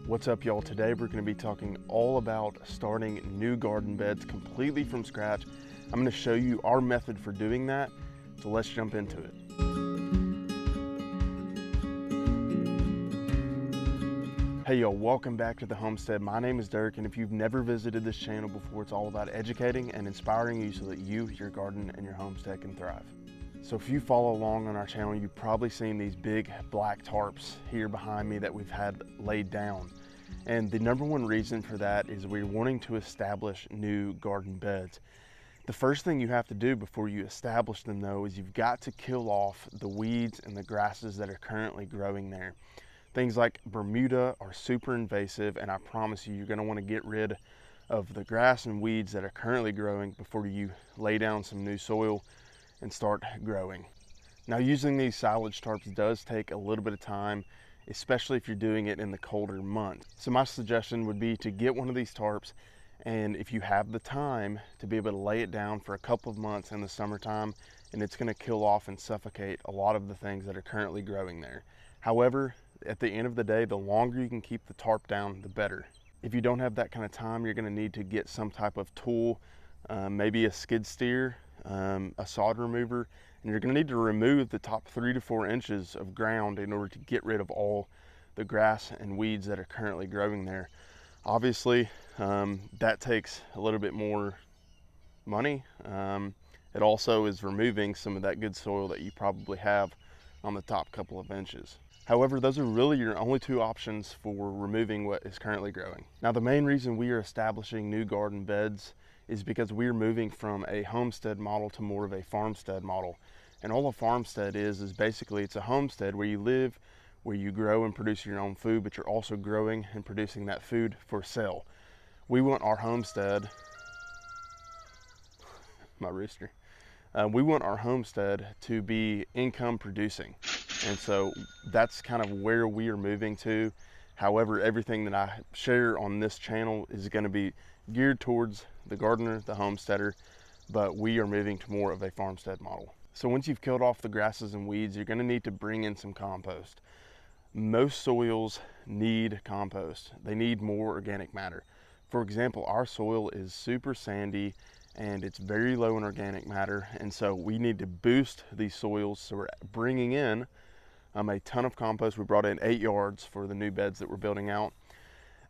What's up, y'all? Today we're going to be talking all about starting new garden beds completely from scratch. I'm going to show you our method for doing that, so let's jump into it. Hey y'all, welcome back to the Homestead. My name is Derek, and if you've never visited this channel before, it's all about educating and inspiring you so that you, your garden, and your homestead can thrive. So if you follow along on our channel, you've probably seen these big black tarps here behind me that we've had laid down. And the number one reason for that is we're wanting to establish new garden beds. The first thing you have to do before you establish them, though, is you've got to kill off the weeds and the grasses that are currently growing there. Things like Bermuda are super invasive, and I promise you, you're going to want to get rid of the grass and weeds that are currently growing before you lay down some new soil and start growing. Now, using these silage tarps does take a little bit of time, especially if you're doing it in the colder months. So my suggestion would be to get one of these tarps, and if you have the time, to be able to lay it down for a couple of months in the summertime, and it's going to kill off and suffocate a lot of the things that are currently growing there. However, at the end of the day, the longer you can keep the tarp down, the better. If you don't have that kind of time, you're going to need to get some type of tool, maybe a skid steer, a sod remover, and you're going to need to remove the top 3 to 4 inches of ground in order to get rid of all the grass and weeds that are currently growing there. Obviously, that takes a little bit more money. It also is removing some of that good soil that you probably have on the top couple of inches. However, those are really your only two options for removing what is currently growing. Now, the main reason we are establishing new garden beds is because we're moving from a homestead model to more of a farmstead model. And all a farmstead is basically it's a homestead where you live, where you grow and produce your own food, but you're also growing and producing that food for sale. We want our homestead, my rooster, we want our homestead to be income producing. And so that's kind of where we are moving to. However, everything that I share on this channel is going to be geared towards the gardener, the homesteader, but we are moving to more of a farmstead model. So once you've killed off the grasses and weeds, you're going to need to bring in some compost. Most soils need compost. They need more organic matter. For example, our soil is super sandy and it's very low in organic matter, and so we need to boost these soils. So we're bringing in a ton of compost. We brought in 8 yards for the new beds that we're building out,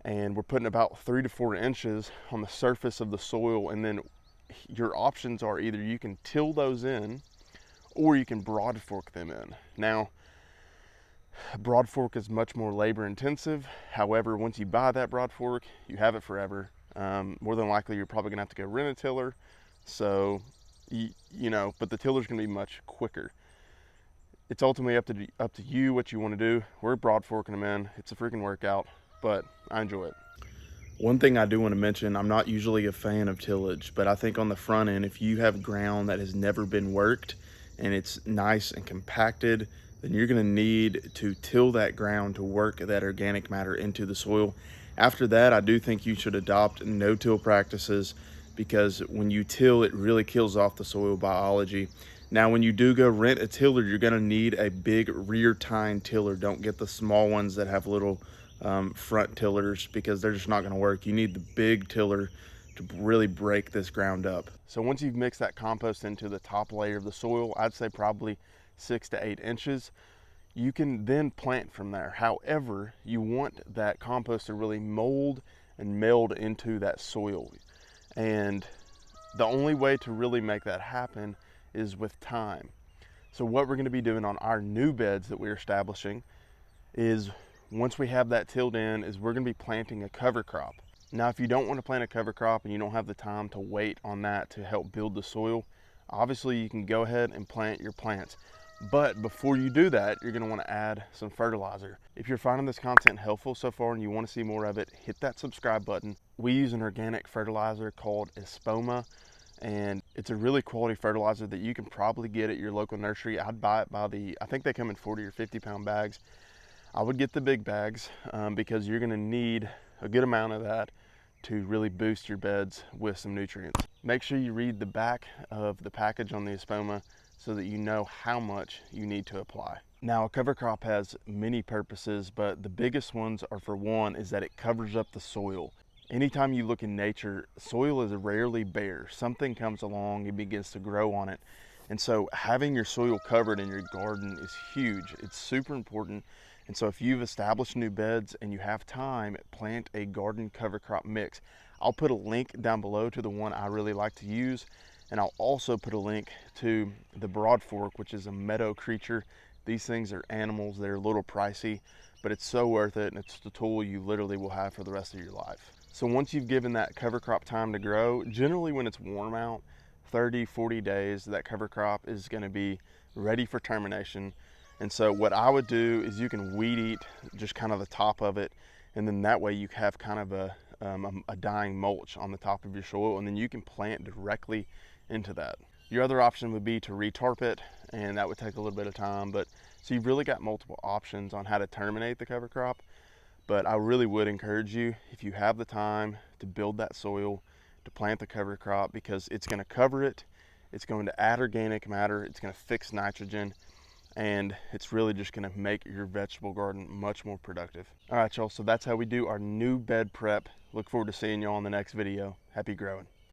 and we're putting about 3 to 4 inches on the surface of the soil. And then your options are either you can till those in or you can broad fork them in. Now, broad fork is much more labor intensive. However, once you buy that broad fork, you have it forever. More than likely, you're probably gonna have to go rent a tiller. So, you know, but the tiller's gonna be much quicker. It's ultimately up to you what you want to do. We're broad forking them in. It's a freaking workout, but I enjoy it. One thing I do want to mention, I'm not usually a fan of tillage, but I think on the front end, if you have ground that has never been worked and it's nice and compacted, then you're going to need to till that ground to work that organic matter into the soil. After that, I do think you should adopt no-till practices, because when you till, it really kills off the soil biology. Now, when you do go rent a tiller, you're going to need a big rear tine tiller. Don't get the small ones that have little front tillers, because they're just not going to work. You need the big tiller to really break this ground up. So once you've mixed that compost into the top layer of the soil, I'd say probably 6 to 8 inches, you can then plant from there. However, you want that compost to really mold and meld into that soil. And the only way to really make that happen is with time. So what we're going to be doing on our new beds that we're establishing is, once we have that tilled in, is we're going to be planting a cover crop. Now, if you don't want to plant a cover crop and you don't have the time to wait on that to help build the soil, obviously you can go ahead and plant your plants. But before you do that, you're going to want to add some fertilizer. If you're finding this content helpful so far and you want to see more of it, hit that subscribe button. We use an organic fertilizer called Espoma, and it's a really quality fertilizer that you can probably get at your local nursery. I'd buy it by I think they come in 40 or 50 pound bags. I would get the big bags because you're going to need a good amount of that to really boost your beds with some nutrients. Make sure you read the back of the package on the Espoma so that you know how much you need to apply. Now, a cover crop has many purposes, but the biggest ones are, for one, is that it covers up the soil. Anytime you look in nature, soil is rarely bare. Something comes along and begins to grow on it. And so having your soil covered in your garden is huge. It's super important. And so if you've established new beds and you have time, plant a garden cover crop mix. I'll put a link down below to the one I really like to use. And I'll also put a link to the broad fork, which is a meadow creature. These things are animals. They're a little pricey, but it's so worth it. And it's the tool you literally will have for the rest of your life. So once you've given that cover crop time to grow, generally when it's warm out, 30, 40 days, that cover crop is going to be ready for termination. And so what I would do is you can weed eat just kind of the top of it, and then that way you have kind of a dying mulch on the top of your soil, and then you can plant directly into that. Your other option would be to retarp it, and that would take a little bit of time, but so you've really got multiple options on how to terminate the cover crop. But I really would encourage you, if you have the time, to build that soil, to plant the cover crop, because it's going to cover it, it's going to add organic matter, it's going to fix nitrogen, and it's really just going to make your vegetable garden much more productive. All right, y'all, so that's how we do our new bed prep. Look forward to seeing y'all in the next video. Happy growing.